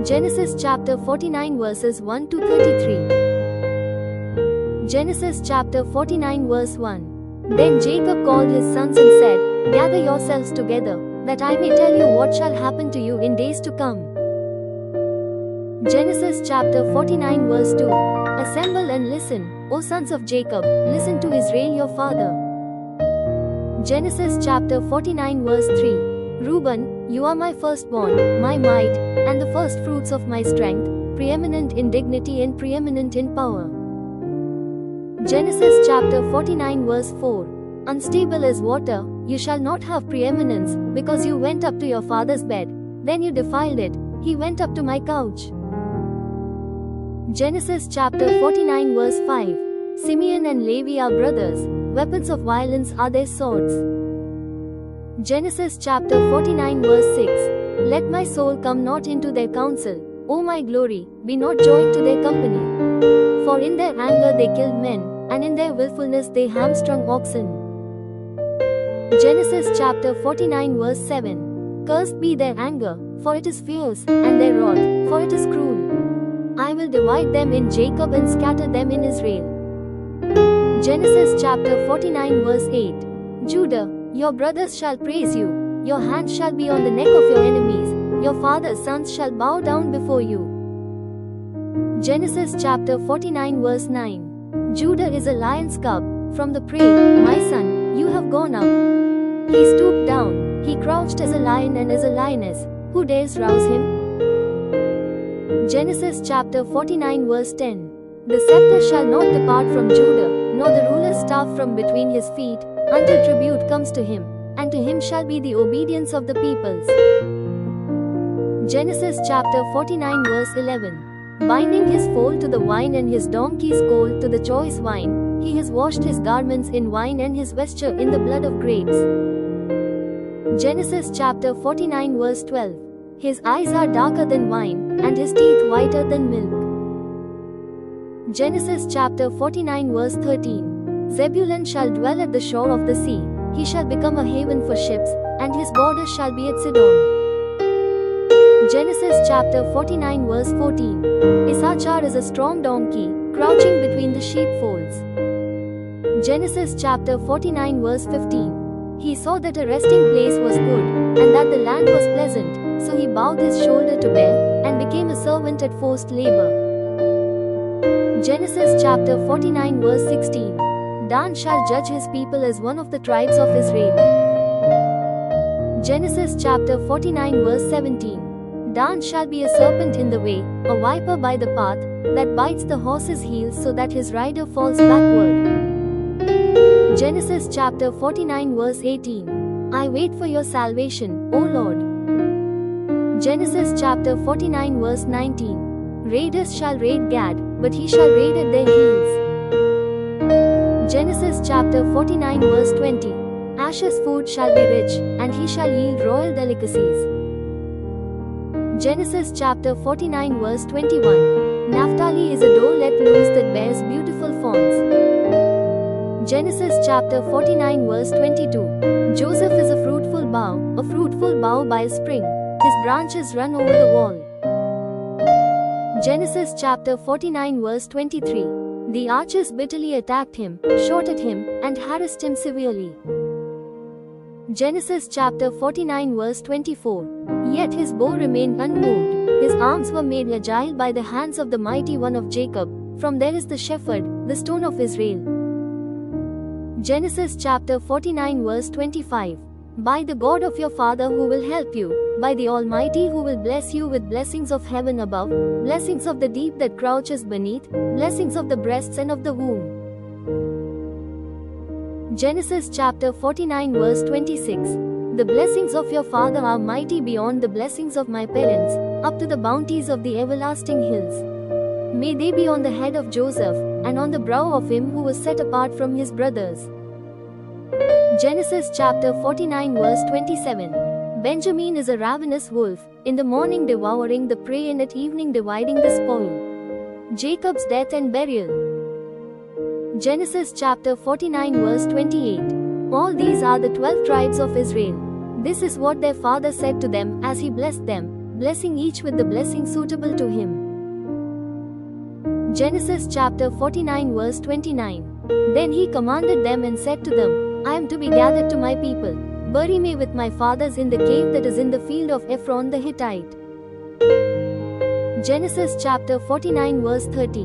Genesis chapter 49 verses 1 to 33. Genesis chapter 49 verse 1. Then Jacob called his sons and said, Gather yourselves together, that I may tell you what shall happen to you in days to come. Genesis chapter 49 verse 2. Assemble and listen, O sons of Jacob, listen to Israel your father. Genesis chapter 49 verse 3. Reuben, you are my firstborn, my might, and the firstfruits of my strength, preeminent in dignity and preeminent in power. Genesis chapter 49 verse 4. Unstable as water, you shall not have preeminence, because you went up to your father's bed, then you defiled it, he went up to my couch. Genesis chapter 49 verse 5. Simeon and Levi are brothers, weapons of violence are their swords. Genesis chapter 49 verse 6. Let my soul come not into their counsel, O my glory, be not joined to their company. For in their anger they killed men, and in their willfulness they hamstrung oxen. Genesis chapter 49 verse 7. Cursed be their anger, for it is fierce, and their wrath, for it is cruel. I will divide them in Jacob and scatter them in Israel. Genesis chapter 49 verse 8. Judah, your brothers shall praise you, your hand shall be on the neck of your enemies, your father's sons shall bow down before you. Genesis chapter 49 verse 9. Judah is a lion's cub, from the prey, my son, you have gone up. He stooped down, he crouched as a lion and as a lioness, who dares rouse him? Genesis chapter 49 verse 10. The scepter shall not depart from Judah, nor the ruler's staff from between his feet, until tribute comes to him, and to him shall be the obedience of the peoples. Genesis chapter 49 verse 11. Binding his foal to the vine and his donkey's colt to the choice wine, he has washed his garments in wine and his vesture in the blood of grapes. Genesis chapter 49 verse 12. His eyes are darker than wine, and his teeth whiter than milk. Genesis chapter 49 verse 13. Zebulun shall dwell at the shore of the sea, he shall become a haven for ships, and his border shall be at Sidon. Genesis chapter 49 verse 14. Issachar is a strong donkey, crouching between the sheepfolds. Genesis chapter 49 verse 15. He saw that a resting place was good, and that the land was pleasant, so he bowed his shoulder to bear, and became a servant at forced labor. Genesis chapter 49 verse 16. Dan shall judge his people as one of the tribes of Israel. Genesis chapter 49 verse 17. Dan shall be a serpent in the way, a viper by the path, that bites the horse's heels so that his rider falls backward. Genesis chapter 49 verse 18. I wait for your salvation, O Lord. Genesis chapter 49 verse 19. Raiders shall raid Gad, but he shall raid at their heels. Genesis chapter 49 verse 20. Asher's food shall be rich, and he shall yield royal delicacies. Genesis chapter 49 verse 21. Naphtali is a doe let loose that bears beautiful fawns. Genesis chapter 49 verse 22. Joseph is a fruitful bough by a spring. His branches run over the wall. Genesis chapter 49 verse 23. The archers bitterly attacked him, shot at him, and harassed him severely. Genesis chapter 49 verse 24. Yet his bow remained unmoved, his arms were made agile by the hands of the mighty one of Jacob, from there is the shepherd, the stone of Israel. Genesis chapter 49 verse 25. By the God of your father who will help you, by the Almighty who will bless you with blessings of heaven above, blessings of the deep that crouches beneath, blessings of the breasts and of the womb. Genesis chapter 49 verse 26. The blessings of your father are mighty beyond the blessings of my parents, up to the bounties of the everlasting hills. May they be on the head of Joseph, and on the brow of him who was set apart from his brothers. Genesis chapter 49 verse 27. Benjamin is a ravenous wolf, in the morning devouring the prey and at evening dividing the spoil. Jacob's death and burial. Genesis chapter 49 verse 28. All these are the 12 tribes of Israel. This is what their father said to them as he blessed them. blessing each with the blessing suitable to him. Genesis chapter 49 verse 29. Then he commanded them and said to them, I am to be gathered to my people. Bury me with my fathers in the cave that is in the field of Ephron the Hittite. Genesis chapter 49 verse 30.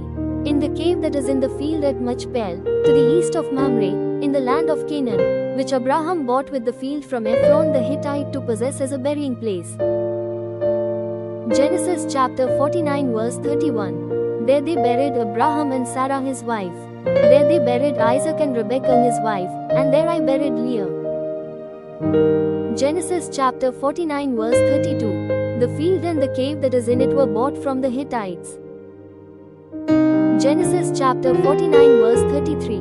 In the cave that is in the field at Machpel, to the east of Mamre, in the land of Canaan, which Abraham bought with the field from Ephron the Hittite to possess as a burying place. Genesis chapter 49 verse 31. There they buried Abraham and Sarah his wife. There they buried Isaac and Rebekah his wife, and there I buried Leah. Genesis chapter 49 verse 32. The field and the cave that is in it were bought from the Hittites. Genesis chapter 49 verse 33.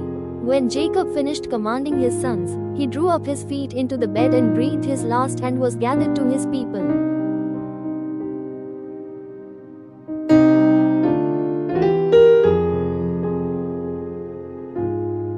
When Jacob finished commanding his sons, he drew up his feet into the bed and breathed his last and was gathered to his people.